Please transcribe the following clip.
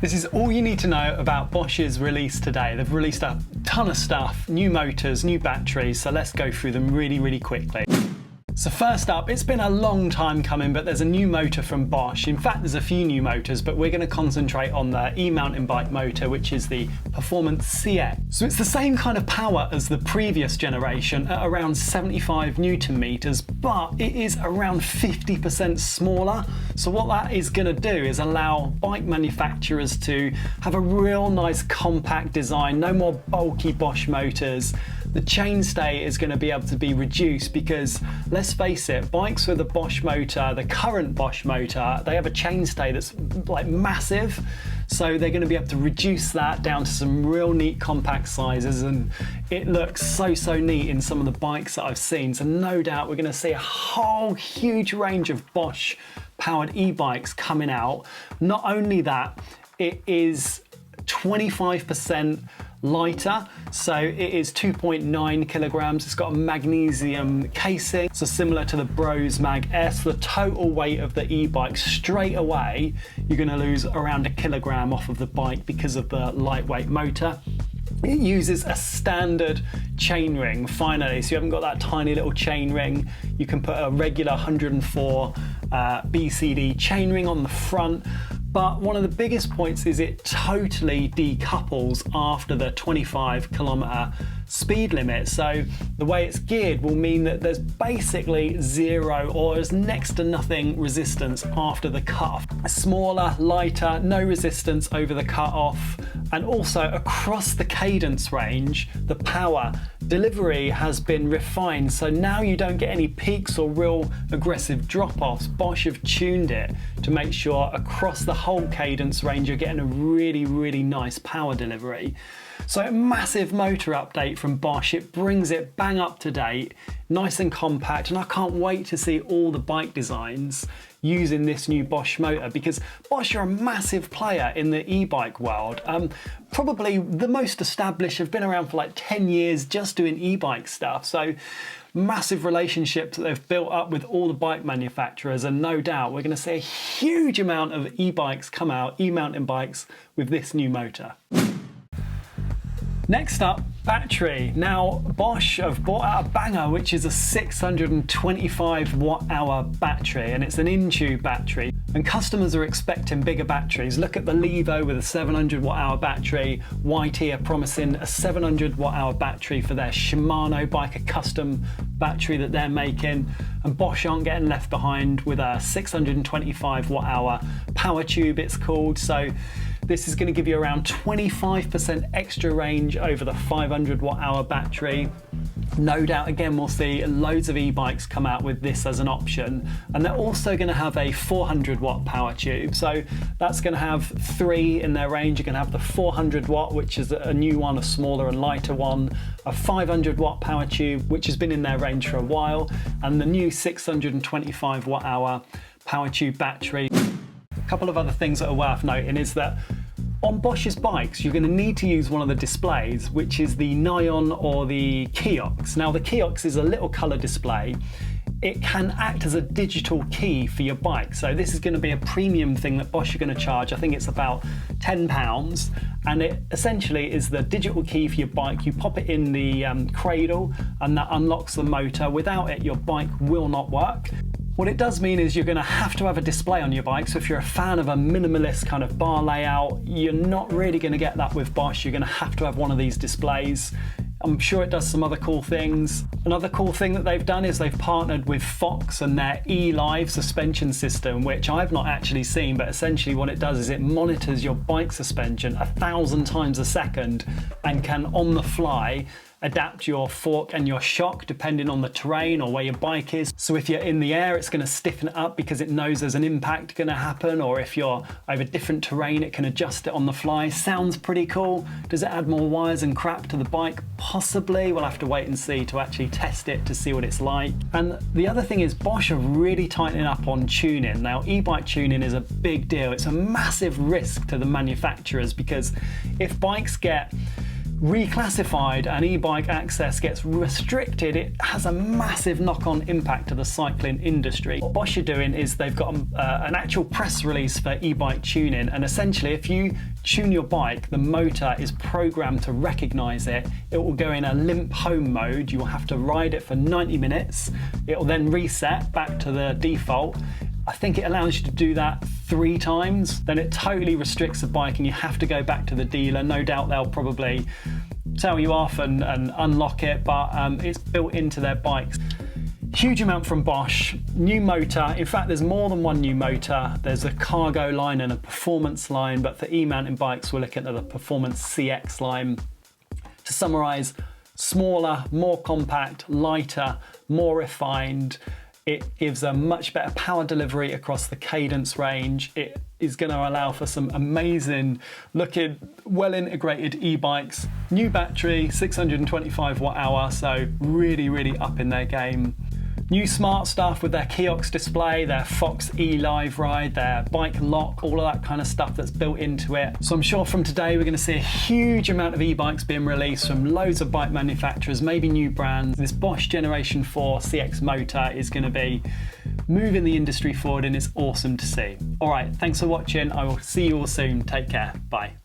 This is all you need to know about Bosch's release today. They've released a ton of stuff, new motors, new batteries, so let's go through them really quickly. So first up, it's been a long time coming, but there's a new motor from Bosch. In fact, there's a few new motors, but we're going to concentrate on the e-mountain bike motor, which is the Performance CX. So it's the same kind of power as the previous generation at around 75 Newton meters, but it is around 50% smaller. So what that is going to do is allow bike manufacturers to have a real nice compact design, no more bulky Bosch motors. The chainstay is going to be able to be reduced because, let's face it, bikes with a Bosch motor, the current Bosch motor, they have a chainstay that's like massive. So they're going to be able to reduce that down to some real neat compact sizes, and it looks so neat in some of the bikes that I've seen. So no doubt we're going to see a whole huge range of Bosch powered e-bikes coming out. Not only that, it is 25% lighter, so it is 2.9 kilograms. It's got a magnesium casing, so similar to the Bros Mag S. The total weight of the e-bike, straight away you're going to lose around 1 kilogram off of the bike because of the lightweight motor. It uses a standard chain ring finally, so you haven't got that tiny little chain ring. You can put a regular 104 BCD chain ring on the front. But one of the biggest points is it totally decouples after the 25-kilometer speed limit. So the way it's geared will mean that there's basically zero or there's next to nothing resistance after the cutoff. Smaller, lighter, no resistance over the cutoff, and also across the cadence range, the power delivery has been refined. So now you don't get any peaks or real aggressive drop-offs. Bosch have tuned it to make sure across the whole cadence range you're getting a really nice power delivery. So a massive motor update from Bosch. It brings it bang up to date, nice and compact, and I can't wait to see all the bike designs using this new Bosch motor, because Bosch are a massive player in the e-bike world. Probably the most established, have been around for like 10 years just doing e-bike stuff. So massive relationships that they've built up with all the bike manufacturers, and no doubt we're going to see a huge amount of e-bikes come out, e-mountain bikes, with this new motor. Next up, battery. Now, Bosch have brought out a banger, which is a 625 watt-hour battery, and it's an in-tube battery. And customers are expecting bigger batteries. Look at the Levo with a 700 watt-hour battery. YT are promising a 700 watt-hour battery for their Shimano bike, a custom battery that they're making. And Bosch aren't getting left behind with a 625 watt-hour power tube, it's called. So this is going to give you around 25% extra range over the 500 watt-hour battery. No doubt, again, we'll see loads of e-bikes come out with this as an option. And they're also going to have a 400 watt power tube. So that's going to have 3 in their range. You're going to have the 400 watt, which is a new one, a smaller and lighter one, a 500 watt power tube, which has been in their range for a while, and the new 625 watt-hour power tube battery. A couple of other things that are worth noting is that on Bosch's bikes, you're going to need to use one of the displays, which is the Neon or the Kiox. Now, the Kiox is a little colour display. It can act as a digital key for your bike. So this is going to be a premium thing that Bosch are going to charge. I think it's about £10, and it essentially is the digital key for your bike. You pop it in the cradle and that unlocks the motor. Without it, your bike will not work. What it does mean is you're going to have a display on your bike. So if you're a fan of a minimalist kind of bar layout, you're not really going to get that with Bosch. You're going to have one of these displays. I'm sure it does some other cool things. Another cool thing that they've done is they've partnered with Fox and their eLive suspension system, which I've not actually seen, but essentially what it does is it monitors your bike suspension 1,000 times a second and can, on the fly, adapt your fork and your shock depending on the terrain or where your bike is. So if you're in the air, it's going to stiffen it up because it knows there's an impact going to happen, or if you're over different terrain, it can adjust it on the fly. Sounds pretty cool. Does it add more wires and crap to the bike? Possibly. We'll have to wait and see to actually test it to see what it's like. And the other thing is Bosch are really tightening up on tuning. Now, e-bike tuning is a big deal. It's a massive risk to the manufacturers, because if bikes get reclassified and e-bike access gets restricted, it has a massive knock-on impact to the cycling industry. What Bosch are doing is they've got an actual press release for e-bike tuning, and essentially if you tune your bike, the motor is programmed to recognize it. It will go in a limp home mode. You will have to ride it for 90 minutes. It will then reset back to the default. I think it allows you to do that 3 times. Then it totally restricts the bike and you have to go back to the dealer. No doubt they'll probably tell you off and unlock it, but it's built into their bikes. Huge amount from Bosch. New motor. In fact, there's more than one new motor. There's a cargo line and a performance line, but for e-mountain bikes, we're looking at the Performance CX line. To summarize, smaller, more compact, lighter, more refined. It gives a much better power delivery across the cadence range. It is going to allow for some amazing looking, well integrated e-bikes. New battery, 625 watt hour, so really, really up in their game. New smart stuff with their kiosk display, their Fox E Live Ride, their bike lock, all of that kind of stuff that's built into it. So I'm sure from today we're going to see a huge amount of e-bikes being released from loads of bike manufacturers, maybe new brands. This Bosch Generation 4 CX motor is going to be moving the industry forward and it's awesome to see. All right, thanks for watching. I will see you all soon. Take care. Bye.